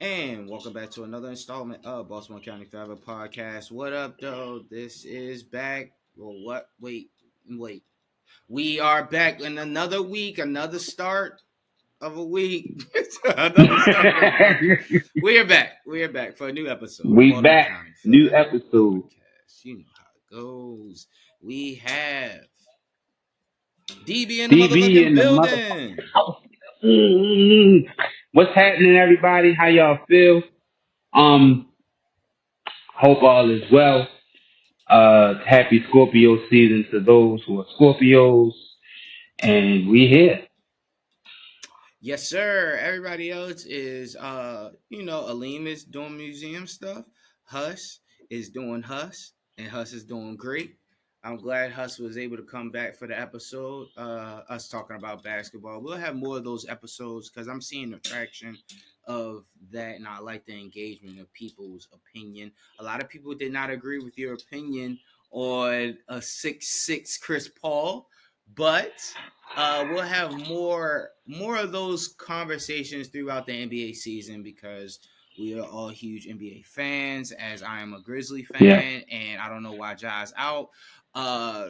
And welcome back to another installment of Baltimore County Forever Podcast. What up, though? This is back. Well, what? Wait. We are back in another week, another start of a week. Another start of a week. We are back. We are back for a new episode of We Baltimore back. County New Forever episode. Podcast. You know how it goes. We have DB in the DB motherfucking in the building. motherfucking house. What's happening, everybody? How y'all feel? Um, Hope all is well. Happy Scorpio season to those who are Scorpios. And we here. Yes, sir. Everybody else is Aleem is doing museum stuff. Huss is doing Huss, and Huss is doing great. I'm glad Huss was able to come back for the episode. Us talking about basketball. We'll have more of those episodes because I'm seeing the traction of that, and I like the engagement of people's opinion. A lot of people did not agree with your opinion on a 6'6" Chris Paul, but we'll have more of those conversations throughout the NBA season because we are all huge NBA fans. As I am a Grizzly Yeah. fan, and I don't know why Ja's out. Uh,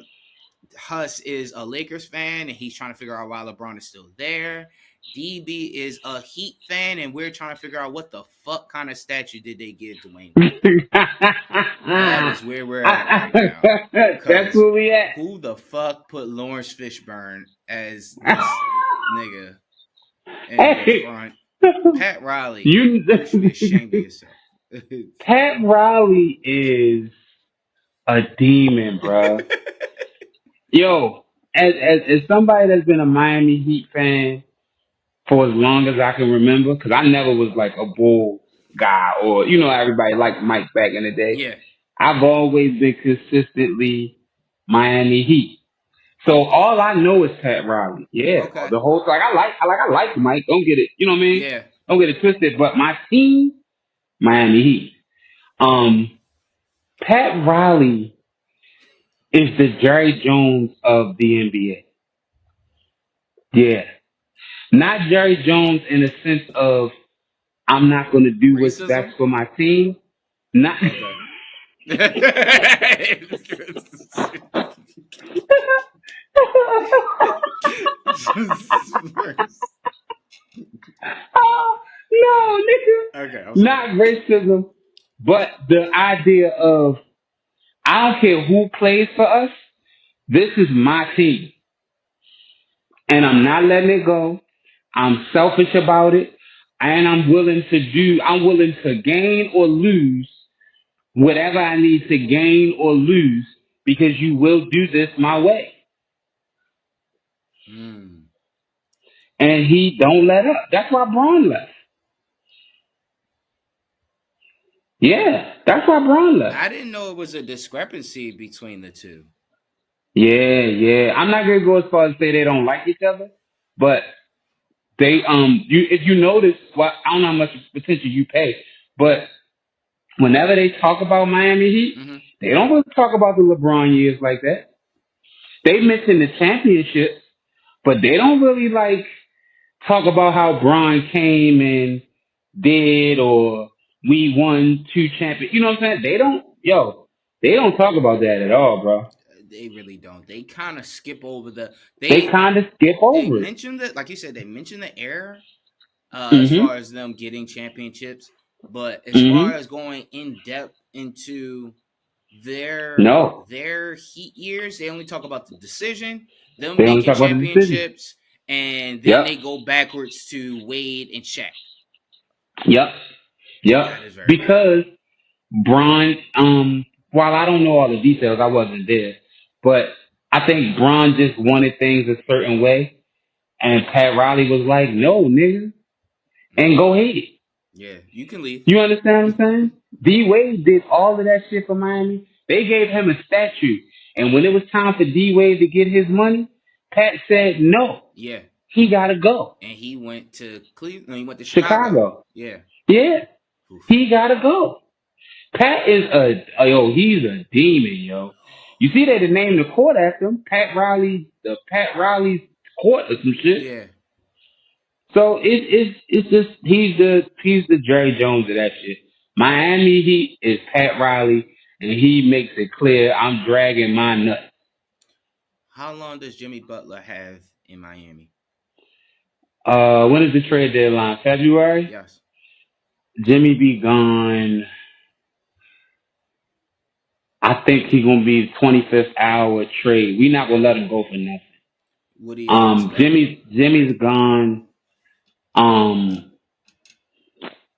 Huss is a Lakers fan, and he's trying to figure out why LeBron is still there. DB is a Heat fan, and we're trying to figure out what the fuck kind of statue did they give Dwayne Wade. That is where we're at right now. That's where we at. Who the fuck put Lawrence Fishburne as this nigga in the front? Pat Riley, you should be ashamed of yourself. Pat Riley is a demon, bro. Yo, as somebody that's been a Miami Heat fan for as long as I can remember, because I never was like a Bull guy or everybody liked Mike back in the day. Yeah. I've always been consistently Miami Heat. So all I know is Pat Riley. Yeah, Okay. the whole I like Mike. Don't get it, you know what I mean? Yeah. Don't get it twisted. But my team, Miami Heat. Pat Riley is the Jerry Jones of the NBA. Yeah. Not Jerry Jones in the sense of I'm not going to do what's Racism? best for my team. Not. Okay. Oh, no, nigga. Okay. Not racism, but the idea of I don't care who plays for us. This is my team. And I'm not letting it go. I'm selfish about it. And I'm willing to gain or lose whatever I need to gain or lose because you will do this my way. And he don't let up. That's why Braun left. Yeah, that's why Braun left. I didn't know it was a discrepancy between the two. Yeah. I'm not gonna go as far as say they don't like each other, but they if you notice, well, I don't know how much attention you pay, but whenever they talk about Miami Heat, they don't really talk about the LeBron years like that. They mention the championships, but they don't really like talk about how Bron came and did or we won 2 champions. You know what I'm saying? They don't talk about that at all, bro. They really don't. They kind of skip over They kind of skip over They it. mentioned that, like you said, they mentioned the era as far as them getting championships, but as far as going in depth into their Heat years, they only talk about the decision, them making championships, and then they go backwards to Wade and Shaq. Yep. Because Bron, while I don't know all the details, I wasn't there, but I think Bron just wanted things a certain way, and Pat Riley was like, "No, nigga, and go ahead." Yeah, you can leave. You understand what I'm saying? D Wade did all of that shit for Miami. They gave him a statue, and when it was time for D Wade to get his money, Pat said no. Yeah, he gotta go, and he went to Cleveland. He went to Chicago. Yeah. Oof. He gotta go. Pat is he's a demon, yo. You see they named the court after him, Pat Riley's court or some shit. Yeah. So it's just he's the Jerry Jones of that shit. Miami Heat is Pat Riley, and he makes it clear I'm dragging my nuts. How long does Jimmy Butler have in Miami? When is the trade deadline? February. Yes. Jimmy be gone. I think he's gonna be 25th hour trade. We not gonna let him go for nothing. What are y'all expecting? Jimmy's gone. Um,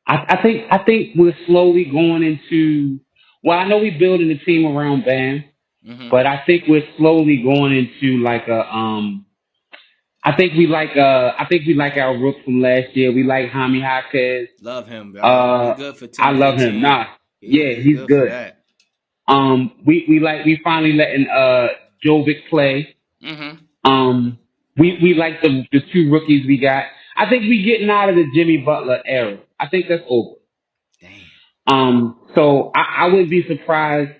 I think we're slowly going into. Well, I know we're building a team around Bam, Mm-hmm. but I think we're slowly going into like a I think we like our rook from last year. We like Jaime Jaquez. Love him, bro. He Uh, good for 10 I to love him. 15. Nah, yeah, He he's good for good. that. We finally letting Jovic play. Mm-hmm. Um, we like the two rookies we got. I think we getting out of the Jimmy Butler era. I think that's over. Damn. So I wouldn't be surprised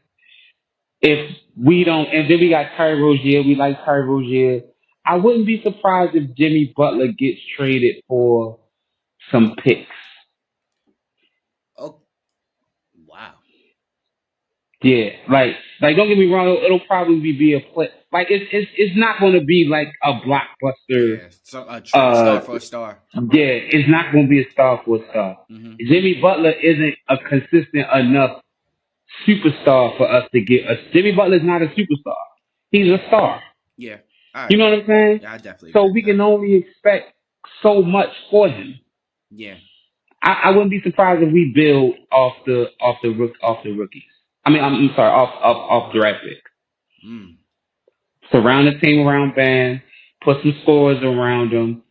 if we don't. And then we got Terry Rozier. We like Terry Rozier. I wouldn't be surprised if Jimmy Butler gets traded for some picks. Oh, wow. Yeah, like don't get me wrong. It'll probably be a play. Like it's not going to be like a blockbuster. Yeah. So a Uh, star for a star. yeah, it's not going to be a star for a star. Mm-hmm. Jimmy Butler isn't a consistent enough superstar for us to get us. Jimmy Butler's not a superstar. He's a star. Yeah. I You know agree. what I'm saying? Yeah, I definitely So agree with we that. can only expect so much for him. Yeah. I wouldn't be surprised if we build off the rookies. I mean, I'm sorry, off draft picks. Mm. Surround the team around Bam, put some scores around them.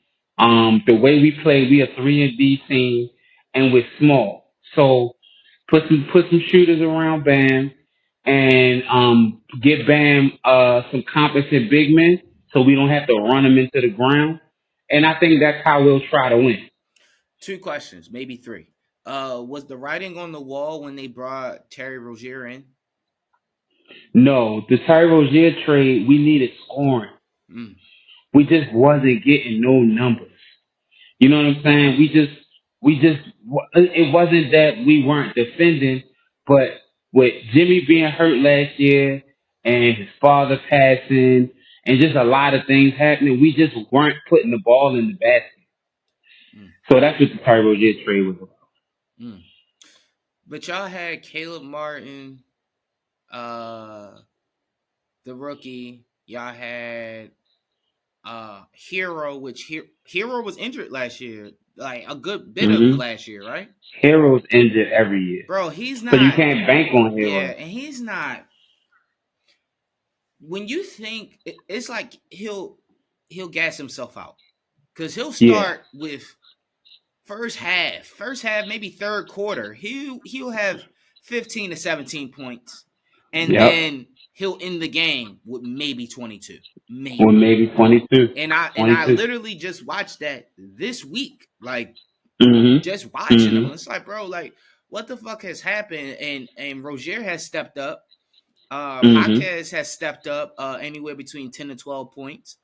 The way we play, we a 3-and-D team, and we're small. So put some shooters around Bam, and get Bam some competent big men, so we don't have to run him into the ground. And I think that's how we'll try to win. Two questions, maybe three. Was the writing on the wall when they brought Terry Rozier in? No, the Terry Rozier trade, we needed scoring. Mm. We just wasn't getting no numbers. You know what I'm saying? It wasn't that we weren't defending, but with Jimmy being hurt last year and his father passing and just a lot of things happening, we just weren't putting the ball in the basket. Mm. So that's what the Terry Rozier trade was about. Mm. But y'all had Caleb Martin, uh, the rookie. Y'all had Hero, which Hero was injured last year, like a good bit of hmm last year, right? Hero's injured every year, Bro, he's so you not. can't bank on Yeah, Hero. and he's not. When you think it's like he'll gas himself out because he'll Yeah. start with first half, maybe third quarter. He'll have 15 to 17 points, and Yep. then he'll end the game with maybe 22, Or maybe. maybe 22. And I 22. literally just watched that this week, like Mm-hmm. just watching them. Mm-hmm. It's like, bro, like what the fuck has happened? And Rozier has stepped up. Mm-hmm. Jaquez has stepped up anywhere between 10 to 12 points.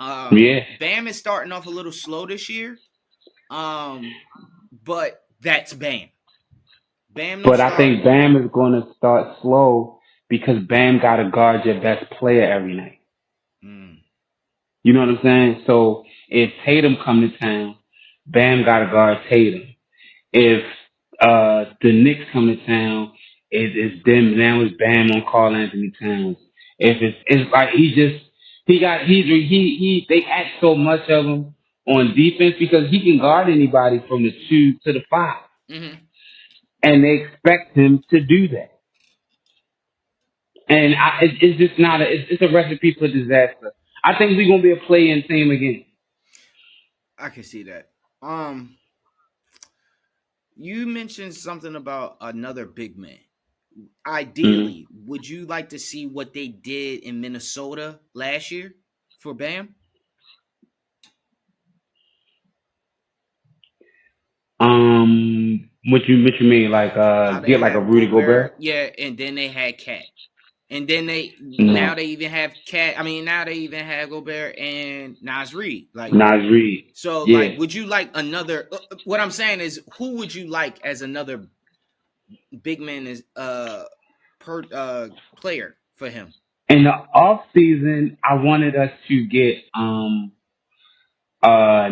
Yeah. Bam is starting off a little slow this year. But that's Bam. Bam don't But I start. think Bam is going to start slow because Bam got to guard your best player every night. Mm, You know what I'm saying? So if Tatum come to town, Bam got to guard Tatum. If the Knicks come to town, it's them now it's Bam on Karl Anthony Towns. If it's like they ask so much of him on defense because he can guard anybody from the 2 to the 5, mm-hmm. and they expect him to do that. And it's just not it's a recipe for disaster. I think we're gonna be a play-in team again. I can see that. Um, you mentioned something about another big man. hmm Ideally, would you like to see what they did in Minnesota last year for Bam? what you mean like How they get like a have Rudy Gobert, Gobert? yeah, and then they had Cat. And then No. now they even have now they even have Gobert and Nas Reed. Like, Nas Reed. so Yeah. like, would you like another? What I'm saying is, who would you like as another big man is player for him? In the off season, I wanted us to get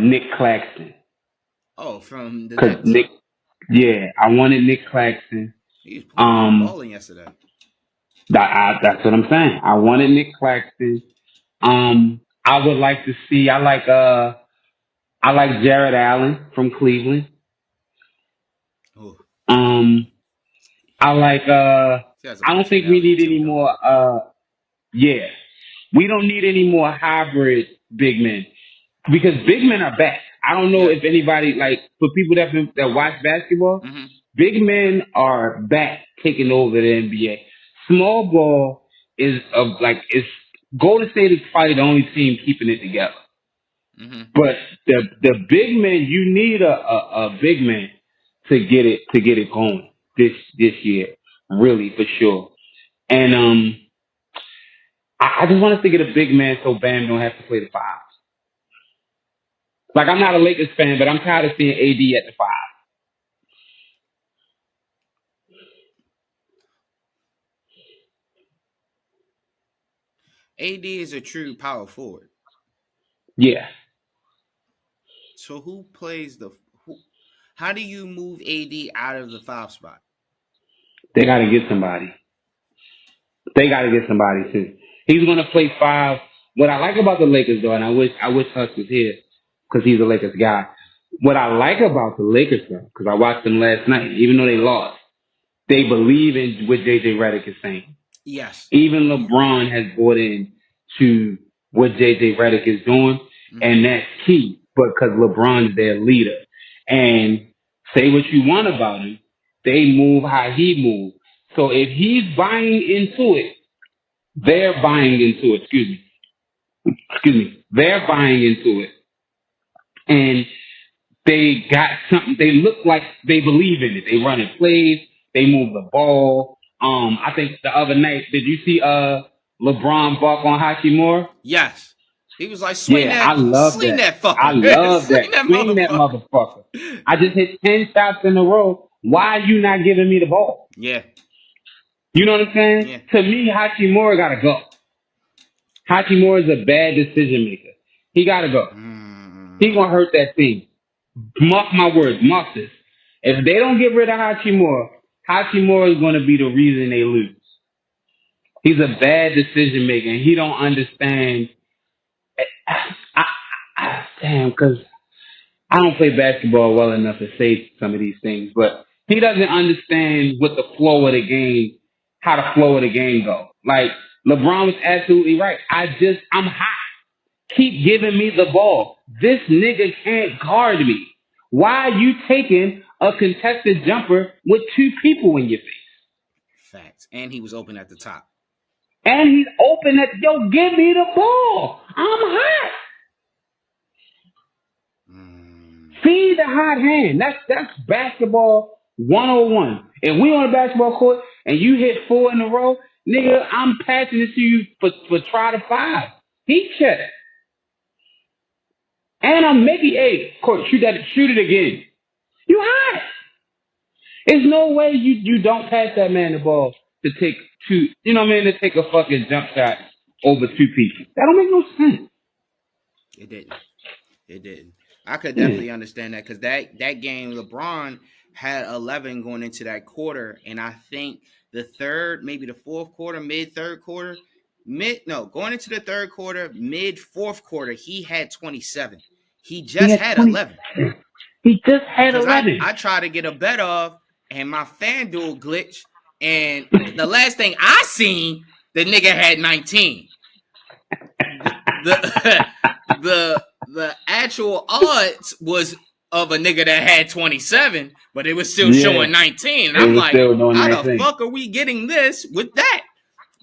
Nick Claxton. Oh, from the Cause Nets. Nick, yeah, I wanted Nick Claxton. He was balling yesterday. That's what I'm saying. I wanted Nick Claxton. I would like to see. I like Jared Allen from Cleveland. Oh, I like. he has a I don't think we personality need too, any don't more. Yeah, we don't need any more hybrid big men because big men are back. I don't he? know Yeah. if anybody like for people that watch basketball, Mm-hmm. big men are back taking over the NBA. Small ball is Golden State is probably the only team keeping it together. Mm-hmm. But the big man, you need a big man to get it going this year, really for sure. And I just want us to get a big man so Bam don't have to play the five. Like I'm not a Lakers fan, but I'm tired of seeing AD at the five. AD is a true power forward. Yeah, So who plays the? Who, how do you move AD out of the 5 spot? they got to get somebody. They got to get somebody too. He's going to play five. What I like about the Lakers, though, and I wish Huss was here because he's a Lakers guy. What I like about the Lakers, though, because I watched them last night, even though they lost, they believe in what JJ Redick is saying. Yes. Even LeBron has bought in to what JJ Redick is doing, and that's key because LeBron's their leader. And say what you want about him, they move how he moves. So if he's buying into it, they're buying into it. Excuse me. They're buying into it, and they got something. They look like they believe in it. They run in plays. They move the ball. I think the other night, did you see LeBron bark on Hachimura? Yes. He was like, Yeah, I love sling that. that fucker. I love that. Sling that Swing that motherfucker. I just hit 10 shots in a row. Why are you not giving me the ball? Yeah. You know what I'm saying? Yeah. To me, Hachimura gotta go. Hachimura is a bad decision maker. He gotta go. He gonna hurt that team. Mark my words, mark this. If they don't get rid of Hachimura, Hachimura is gonna be the reason they lose. He's a bad decision maker, and he don't understand. Damn, because I don't play basketball well enough to say some of these things, but he doesn't understand what the flow of the game, how the flow of the game go. Like LeBron was absolutely right. I'm hot. Keep giving me the ball. This nigga can't guard me. Why are you taking a contested jumper with two people in your face? Facts. And he was open at the top. And he's open at, give me the ball. I'm hot. See the hot hand. That's basketball 101. If we on a basketball court and you hit 4 in a row, nigga, I'm passing it to you for try to 5. Heat check. And I'm making court, shoot it again. You hot. There's no way you don't pass that man the ball to take 2, you know what I mean, to take a fucking jump shot over 2 people. That don't make no sense. It didn't. I could definitely understand that because that game, LeBron had 11 going into that quarter, and I think the third, maybe the fourth quarter, mid-third quarter, going into the third quarter, mid-fourth quarter, he had 27. He just had 11. He just had 11. I tried to get a bet off, and my FanDuel glitch, and the last thing I seen, the nigga had 19. The actual odds was of a nigga that had 27, but it was still showing 19. And I'm like, how the fuck are we getting this with that?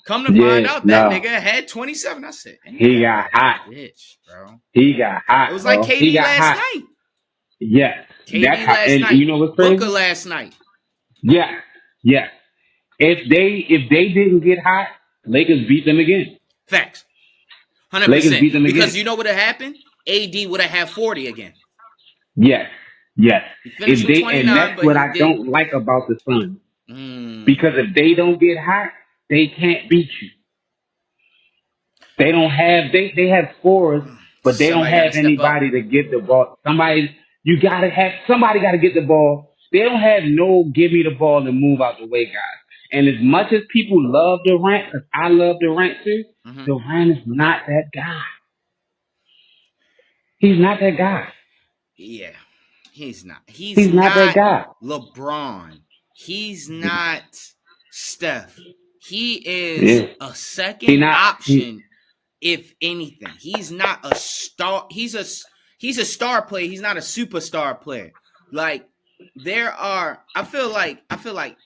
Come to find out that nigga had 27. I said, he got hot. Bitch, bro. He got hot. It was like KD last night. Yes. KD last night. You know what's crazy? Booker last night. Yeah. Yeah. If they didn't get hot, Lakers beat them again. Facts. Lakers 100%. beat them Because again. you know what would have happened? AD would have had 40 again. Yes, yes. He finished If with they and 29, that's but what he I did. don't like about the Suns. Because Mm, if they don't get hot, they can't beat you. They don't have they have scorers, but they don't somebody got to have step up. anybody to get the ball. Somebody got to get the ball. They don't have no give me the ball and move out the way guys. And as much as people love Durant, because I love Durant too, Hmm. Durant is not that guy. He's not that guy. Yeah, he's not. He's He's not that not guy. LeBron. He's not Steph. He is Yeah. a He second not he option, if anything. He's not a star. He's a star player. He's not a superstar player. Like there are. I feel like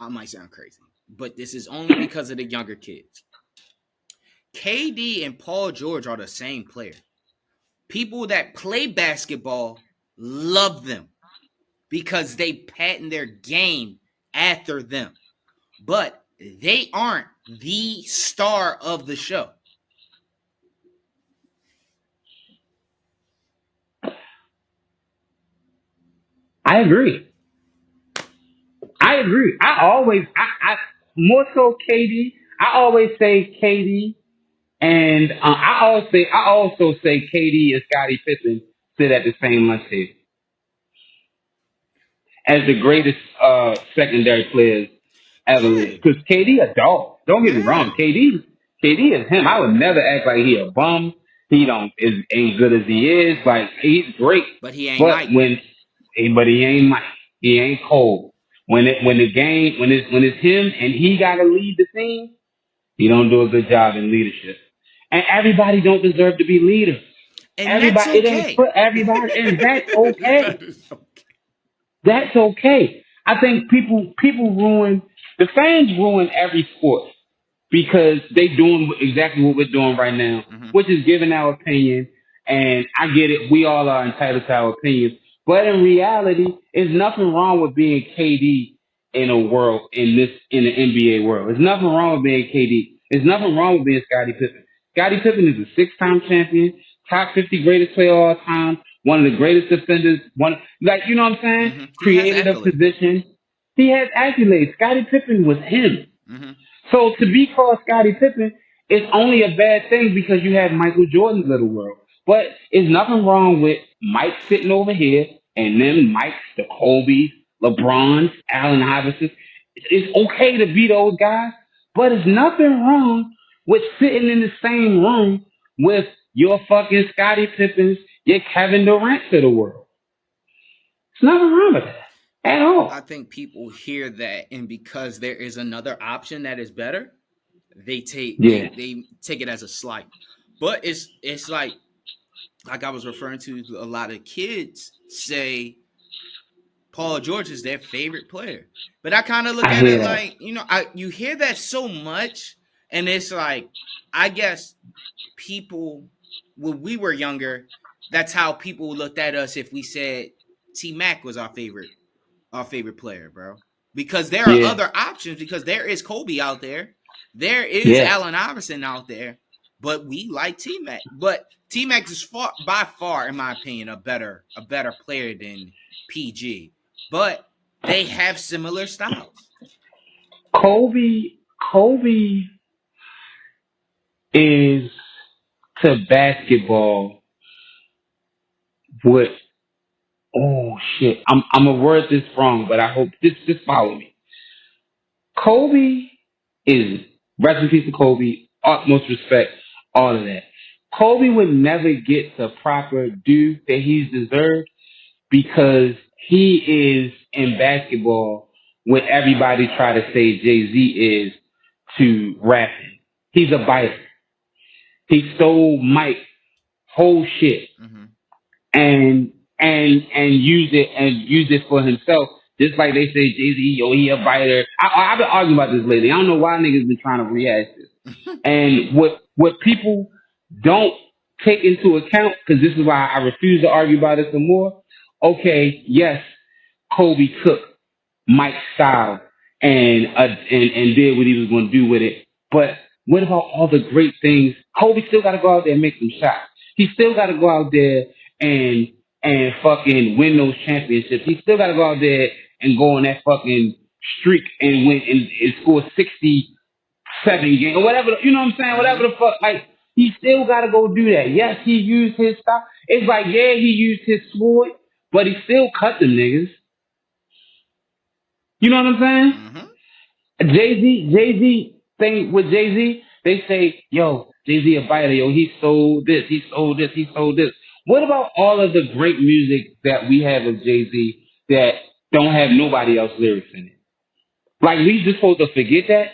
I might sound crazy, but this is only because of the younger kids. KD and Paul George are the same player. People that play basketball love them because they patent their game after them. But they aren't the star of the show. I agree. I agree. I more so KD. I always say KD, and I also say KD and Scottie Pippen sit at the same lunch table as the greatest secondary players ever Yeah. lived. Because KD a dog. Don't get me Yeah. wrong. KD is him. I would never act like he a bum. He don't is ain't good as he is. Like he's great, But he ain't but Mike. but he ain't Mike. He ain't Cole. When the game when it's him and he got to lead the team, he don't do a good job in leadership. And everybody don't deserve to be leaders. And that's Everybody it ain't okay. for everybody, and that's okay. That is okay. That's okay. I think people ruin the fans ruin every sport because they doing exactly what we're doing right now, Mm-hmm. which is giving our opinion. And I get it, we all are entitled to our opinions. But in reality, there's nothing wrong with being KD in a world in the NBA world. There's nothing wrong with being KD. There's nothing wrong with being Scottie Pippen. Scottie Pippen is a six-time champion, top 50 greatest player of all time, one of the greatest defenders. One like you know what I'm saying? Mm-hmm. He has Created a accolades. position. He has accolades. Scottie Pippen was him. Mm-hmm. So to be called Scottie Pippen is only a bad thing because you have Michael Jordan's little world. But there's nothing wrong with Mike sitting over here and then Mike's, the Kobe's, LeBron's, Allen Iverson's. It's okay to be those guys, but there's nothing wrong with sitting in the same room with your fucking Scottie Pippens, your Kevin Durant's of the world. There's nothing wrong with that at I all. think people hear that, and because there is another option that is better, they take Yeah, they take it as a slight. But it's like I was referring to, a lot of kids say Paul George is their favorite player. But I kind of look I at hear it that. like, you hear that so much, and it's like, I guess people, when we were younger, that's how people looked at us if we said T Mac was our favorite player, bro. Because there are Yeah, other options, because there is Kobe out there. There is yeah. Allen Iverson out there, but we like T Mac. But T Mac is by far, in my opinion, a better player than PG. But they have similar styles. Kobe is to basketball what oh shit. I'm gonna word this wrong, but I hope just follow me. Kobe is rest in peace to Kobe, utmost respect, all of that. Kobe would never get the proper due that he's deserved because he is in basketball what everybody try to say Jay Z is to rapping. He's a biter. He stole Mike's whole shit Mm-hmm. and use it for himself. Just like they say Jay Z, yo, he a biter. I've been arguing about this lately. I don't know why niggas been trying to rehash this. And what people don't take into account, because this is why I refuse to argue about it some more. Okay, yes, Kobe took Mike's style and did what he was going to do with it But what about all the great things? Kobe still got to go out there and make some shots. He still got to go out there and fucking win those championships. He still got to go out there and go on that fucking streak and win and score 67 games or whatever. You know what I'm saying? Mm-hmm. Whatever the fuck. Like he still got to go do that. Yes, he used his style. It's like yeah, he used his sword, but he still cut them niggas. You know what I'm saying? Mm-hmm. Jay Z thing with Jay Z, they say, yo, Jay Z a biter, yo, he sold this, he sold this, he sold this. What about all of the great music that we have of Jay Z that don't have nobody else lyrics in it? Like we just supposed to forget that?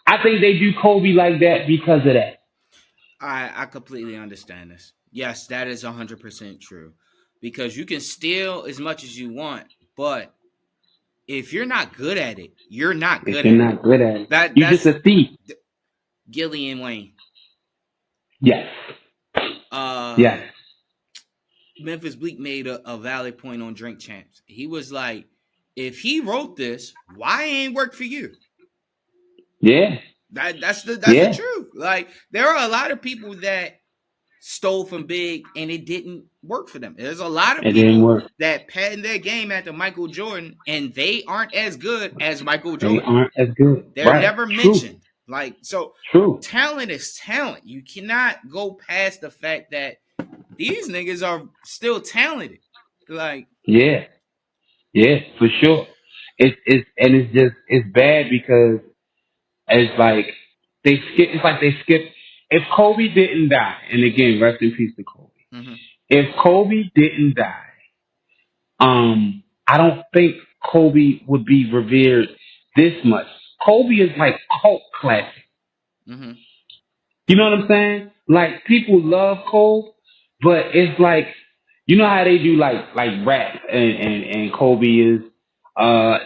I think they do Kobe like that because of that. I completely understand this. Yes, that is 100% true. Because you can steal as much as you want, but if you're not good at it, you're not If good you're at it. not good at it, you're just That's a thief. Gillian Wayne. Yes. Uh Yes. Memphis Bleak made a valid point on Drink Champs. He was like, if he wrote this, why ain't work for you? Yeah. That's the Yeah. truth. Like there are a lot of people that stole from Big and it didn't work for them. There's a lot of It didn't people work. that patent their game after Michael Jordan and they aren't as good as Michael They Jordan. aren't as good. They're Right. never True. mentioned. Like so True. talent is talent. You cannot go past the fact that these niggas are still talented. Like Yeah. Yeah, for sure. It's bad because it's like they skip. It's like they skip. If Kobe didn't die, and again, rest in peace to Kobe. mhm. If Kobe didn't die, I don't think Kobe would be revered this much. Kobe is like cult classic. Mhm. You know what I'm saying? Like people love Kobe, but it's like you know how they do like rap and Kobe is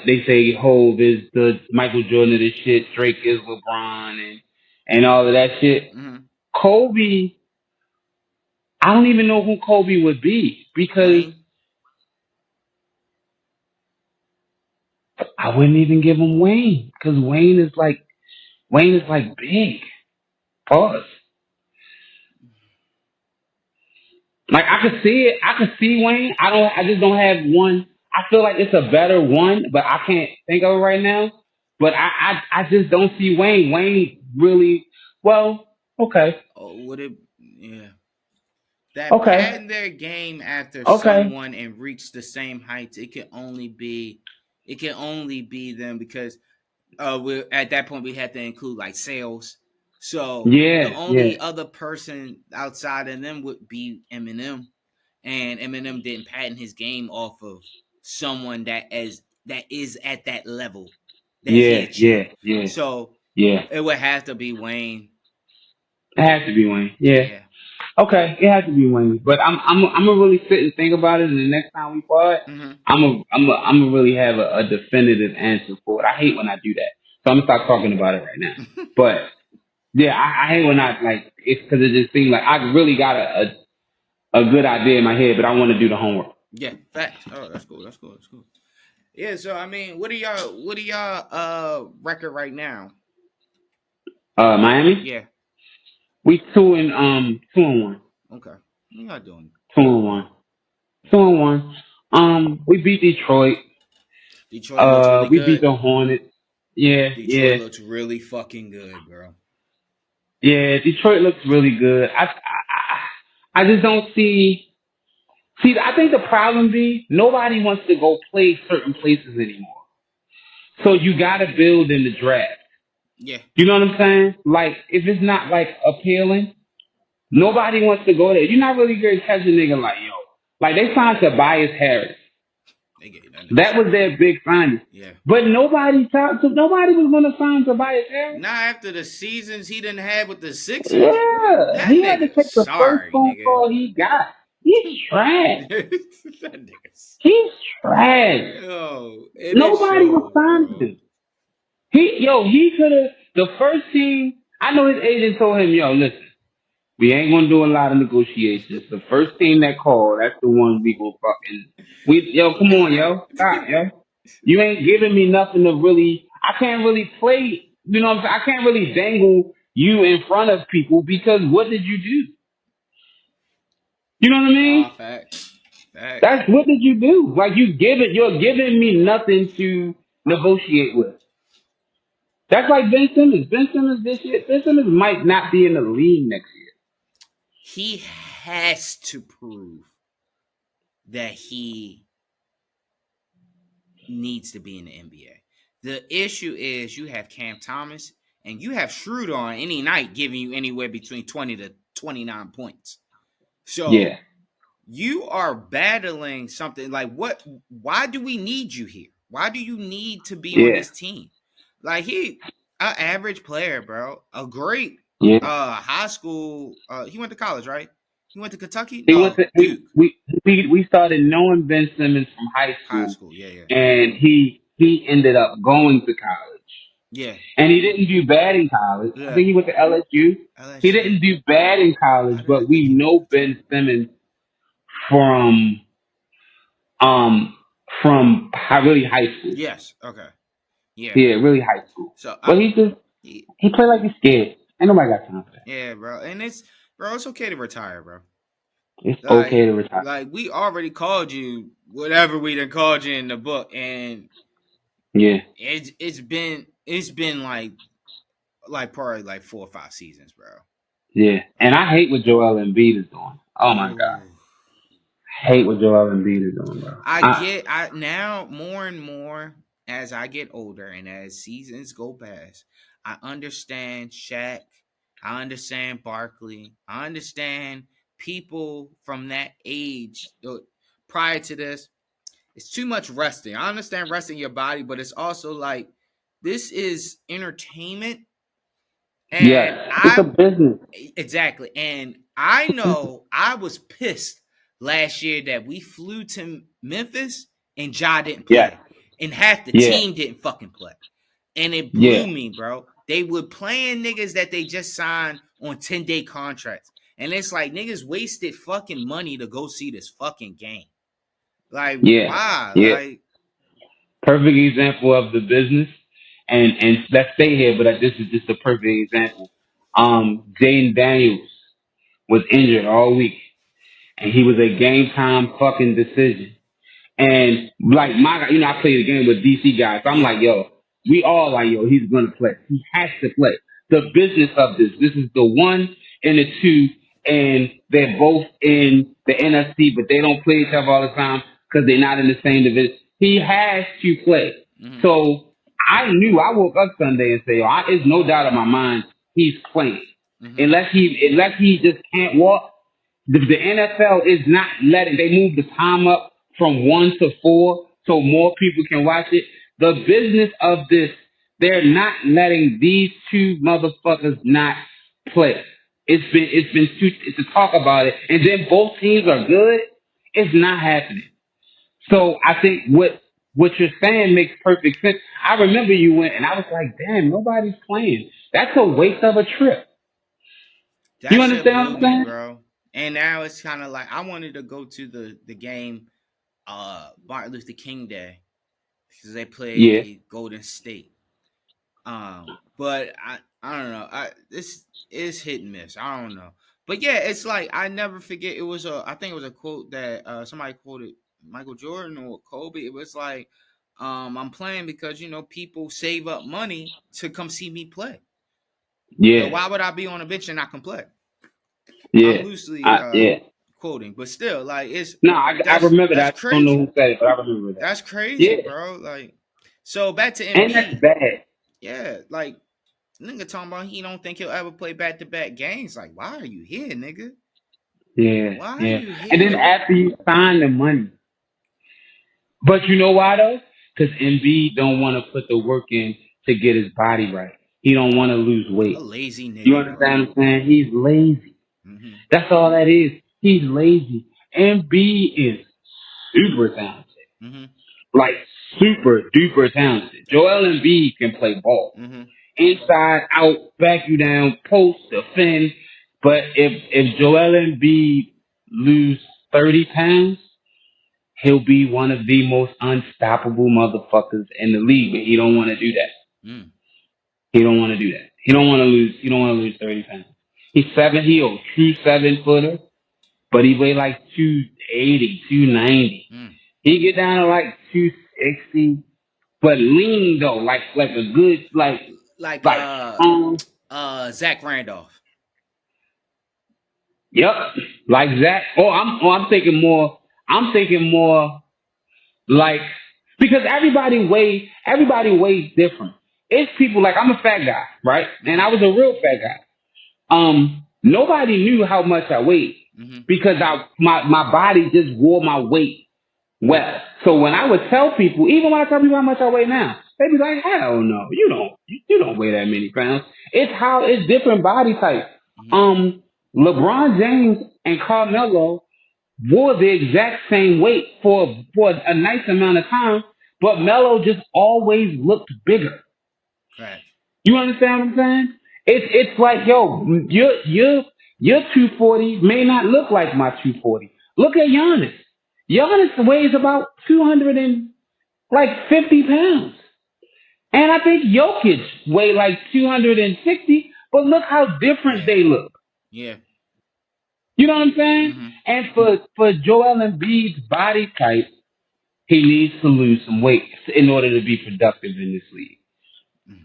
they say Hove is the Michael Jordan of this shit, Drake is LeBron and all of that shit. Mhm. Kobe, I don't even know who Kobe would be because Wayne. I wouldn't even give him Wayne because Wayne is like big. Pause. Like I could see it. I could see Wayne. I just don't have one. I feel like it's a better one, but I can't think of it right now. But I just don't see Wayne. Wayne really well. Okay. Oh, would it? Yeah. That Okay. patent their game after Okay. someone and reach the same heights. It can only be them because we at that point we had to include like sales. So the Yeah. Yeah. only other person outside of them would be Eminem, and Eminem didn't patent his game off of someone that is at that level that he Yeah. Yeah. achieved. Yeah. So Yeah. it would have to be Wayne. It has to be Wayne. Yeah. Yeah. Okay. It has to be Wayne. But I'm gonna really sit and think about it, and the next time we part, Mm-hmm. I'm gonna really have a definitive answer for it. I hate when I do that, so I'm gonna start talking about it right now. But yeah, I hate when I like it's because it just seems like I really got a good idea in my head, but I want to do the homework. Yeah, facts. Oh, that's cool. That's cool. That's cool. Yeah, so I mean, what are y'all record right now? Miami, Yeah. we 2-1, Okay. What y'all doing? 2-1, 2-1. We beat Detroit. Detroit looks really We beat good. the Hornets. Yeah, Detroit yeah, looks really fucking good, bro. yeah. Detroit looks really good. I just don't see. See, I think the problem be nobody wants to go play certain places anymore. So you got to build in the draft. Yeah. You know what I'm saying? Like, if it's not like appealing, nobody wants to go there. You're not really gonna catch a nigga like yo. Like they signed Tobias Harris. They gave that nigga That some was money. their big signing. Yeah. But nobody was gonna sign Tobias Harris. Not after the seasons he didn't have with the Sixers. Yeah. That He had to nigga, take the first sorry, phone nigga. call he got. He's trash. That nigga. He's trash. Yo, and it Nobody was shows, signing bro. him. He could have the first team. I know his agent told him, yo, listen, we ain't gonna do a lot of negotiations. The first team that called, that's the one we gonna yo, come on, yo, stop, yo. You ain't giving me nothing to really. I can't really play you know what I'm saying? I can't really dangle you in front of people because what did you do? You know what I mean? Facts. Facts. That's what did you do? Like you're giving me nothing to negotiate with. That's like Ben Simmons. Ben Simmons this year. Ben Simmons might not be in the league next year. He has to prove that he needs to be in the NBA. The issue is you have Cam Thomas and you have Schroeder on any night giving you anywhere between 20 to 29 points. So Yeah, you are battling something like what? Why do we need you here? Why do you need to be on yeah, this team? Like an average player, bro. A great yeah. high school. He went to college, right? He went to Kentucky. He went No, to Duke. we started knowing Ben Simmons from high High school, school. Yeah. and he ended up going to college, Yeah. and he didn't do bad in college. I Yeah. think he went to LSU. He LSU. didn't do bad in college, Why did I but think we he went to know Kentucky? Ben Simmons from um really high school. Yes. Okay. Yeah. Yeah, really high school. So But he played like he's scared. Ain't nobody got time for that. yeah, bro, and it's okay to retire, bro. It's okay Like, to retire. we already called you whatever we done called you in the book, and Yeah, it's been like probably like 4 or 5 seasons, bro. yeah. And I hate what Joel Embiid is doing. Oh my god, Ooh. hate what Joel Embiid is doing, bro. I now more and more as I get older and as seasons go past, I understand Shaq, I understand Barkley, I understand people from that age prior to this. It's too much resting. I understand resting your body, but it's also like this is entertainment, Yes, and it's a I business. exactly, and I know I was pissed last year that we flew to Memphis and Ja didn't Yes, play, and half the yeah, team didn't fucking play, and it blew yeah, me, bro. They were playing niggas that they just signed on 10-day contracts, and it's like niggas wasted fucking money to go see this fucking game. Like yeah, why? yeah. Like Perfect example of the business. And let's stay here, but this is just a perfect example. Jaden Daniels was injured all week, and he was a game time fucking decision. And like I play the game with DC guys. So I'm yeah. like, yo, we all like, yo, he's gonna play. He has to play. The business of this is the one and the two, and they're both in the NFC, but they don't play each other all the time because they're not in the same division. He has to play. Mm-hmm. So I woke up Sunday and say, yo, there's no doubt in my mind he's playing. Mm-hmm. Unless he just can't walk, the NFL is not letting. They move the time up from 1 to 4 so more people can watch it. The business of this, they're not letting these two motherfuckers not play. It's been to talk about it, and then both teams are good. It's not happening. So I think what you're saying makes perfect sense. I remember you went, and I was like, damn, nobody's playing. That's a waste of a trip. You That shit understand blew what I'm me, saying? bro. And now it's kind of like I wanted to go to the game, Martin Luther King Day, because they Yeah. played Golden State. But I don't know. This is hit and miss. I don't know. But yeah, it's like I never forget. I think it was a quote that somebody quoted Michael Jordan or Kobe. It was like, I'm playing because people save up money to come see me play. So Yeah. why would I be on a bench and not can play? I'm Yeah. loosely Yeah. quoting, but still, like No, I that's remember that's that. I don't know crazy. who said it, but I remember that. That's crazy, Yeah. bro. Like, so back to And that's Embiid. bad. Yeah, like nigga talking about he don't think he'll ever play back to back games. Like, why are you here, nigga? Yeah. Why are Yeah. you And then here? after you sign the money. But you know why though? Because Embiid don't want to put the work in to get his body right. He don't want to lose A weight. lazy You nigga, bro. understand what I'm saying? He's lazy. Mm-hmm. That's all that is. He's lazy. Embiid is super talented. Mm-hmm. Like super duper talented. Joel Embiid can play ball. Mm-hmm. Inside, out, back you down, post, defend. But if Joel Embiid lose 30 pounds, he'll be one of the most unstoppable motherfuckers in the league. But he don't want to do that. Mm. He don't want to do that. He don't want to lose. He don't want to lose 30 pounds. He's seven. He a true 7 footer, but he weigh like 280, 290. Mm. He get down to like 260, but lean though, like a good Like like strong. Zach Randolph. Yep, like Zach. I'm thinking more. I'm thinking more like because everybody weighs different. It's people like I'm a fat guy, right? And Mm-hmm. I was a real fat guy. Nobody knew how much I weighed Mm-hmm. because my body just wore my weight well. So when I would tell people, even when I tell people how much I weigh now, they be like, "Hell no, you don't weigh that many pounds." It's different body types. Mm-hmm. LeBron James and Carmelo wore the exact same weight for a nice amount of time, but Melo just always looked bigger. Facts. You understand what I'm saying? It's like, yo, your 240 may not look like my 240. Look at Giannis. Giannis weighs about 250 pounds. And I think Jokic weigh like 260, but look how different Yeah. they look. Yeah. You know what I'm saying? Mm-hmm. And for Joel Embiid's body type, he needs to lose some weight in order to be productive in this league. Mm.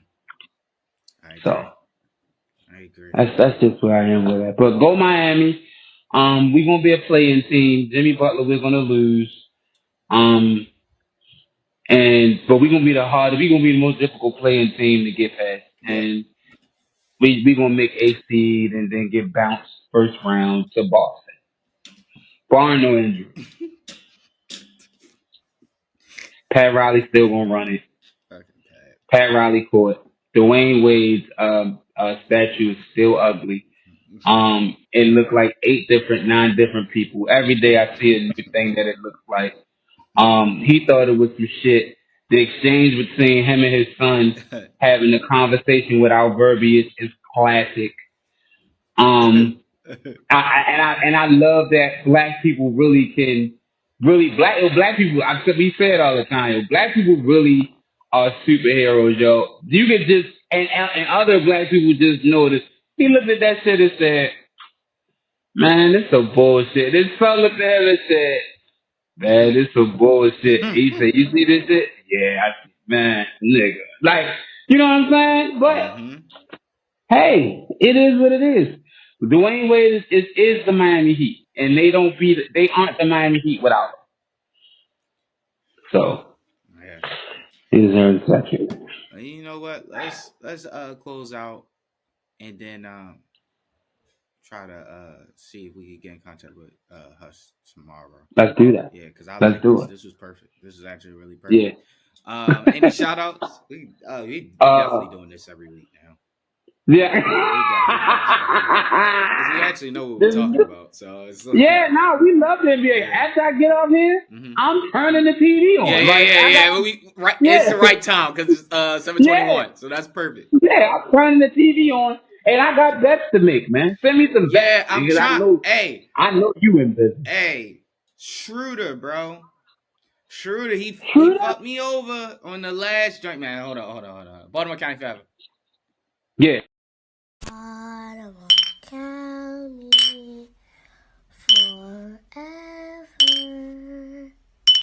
I agree. So I agree. that's just where I am with that. But go Miami. We're gonna be a playing team. Jimmy Butler, we're gonna lose. Um, but we're gonna be we're gonna be the most difficult playing team to get past. Yep. And we gonna make a seed and then get bounced first round to Boston. Barring no injury. Pat Riley still gonna run it. Fucking Pat. Pat Riley court. Dwayne Wade's statue is still ugly. It looked like 9 different people. Every day I see a new thing that it looks like. He thought it was some shit. The exchange between him and his son having a conversation without verbiage is classic. Um, I love that black people black people. We say it all the time. Yo, black people really are superheroes, yo. You could just and other black people just notice. He looked at that shit and said, "Man, this some bullshit." This son looked at him and said, "Man, this some bullshit." He said, "You see this shit? Yeah, man, nigga. Like, you know what I'm saying?" But Mm-hmm. hey, it is what it is. Dwayne Wade is the Miami Heat, and they aren't the Miami Heat without him. So Yeah. he deserves a second. You know what? Let's close out and then try to see if we can get in contact with Hush tomorrow. Let's do that. Yeah, because I Let's like do this. it. This was perfect. This is actually really Yeah. perfect. Any shout outs? We definitely Uh. doing this every week now. Yeah. We definitely doing this every week. Because we actually know what we're talking about. So it's like, Yeah, no, we love the NBA. yeah. After I get off here, Mm-hmm. I'm turning the TV on. But it's the right time because it's 7:21, Yeah. so that's perfect. Yeah, I'm turning the TV on, and I got bets to make, man. Send me some bets Yeah, I'm because trying. I know you in business. Hey, Schroeder, bro. Schroeder, he Schroeder? fucked me over on the last joint, man. Hold on. Baltimore County Forever. Yeah.